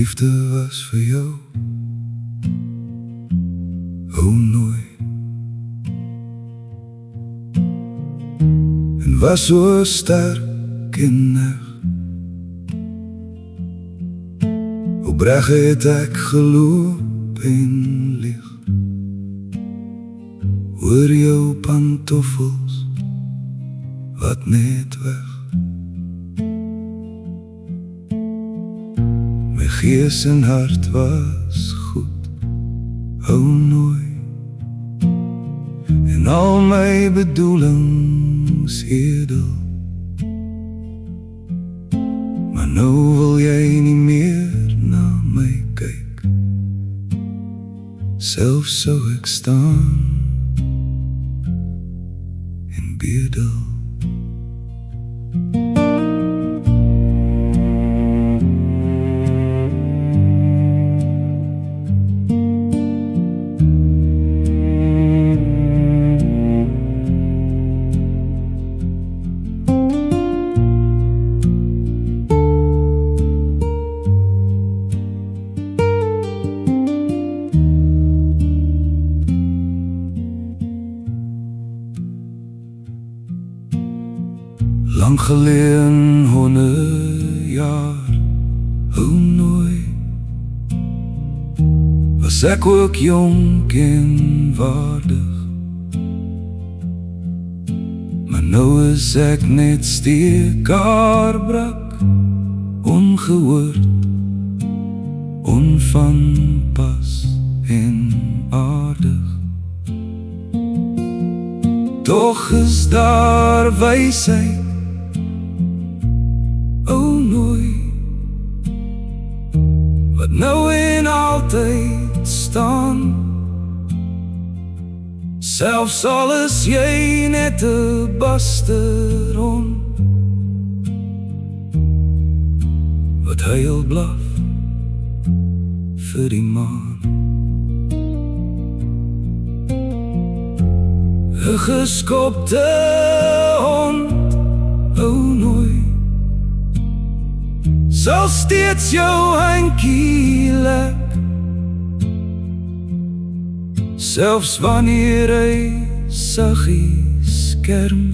liefde was vir jou, o nooi, en was so sterk en neg. Opreg het ek geloop en lieg oor jou pantoffels wat net weg. My gees en hart was goed, o nooi, en al my bedoelings edel. Maar nou wil jy nie meer na my kyk, selfs sou ek staan en bedel. Lang geleden 100 jaar, o nooi, was ek ook jonk en waardig. Maar nou is ek net steekaarbrak, ongehoord, onvanpas en aardig. Toch is daar wysheid, o nooi, wat nou en altyd staan. Selfs al is jy net 'n basteron wat huil blaf vir die maan. 'n geskopte hond, o nooi, sal steeds jou handjie lek, selfs wanneer hy saggies kerm,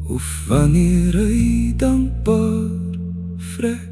of wanneer hy dankbaar vrek.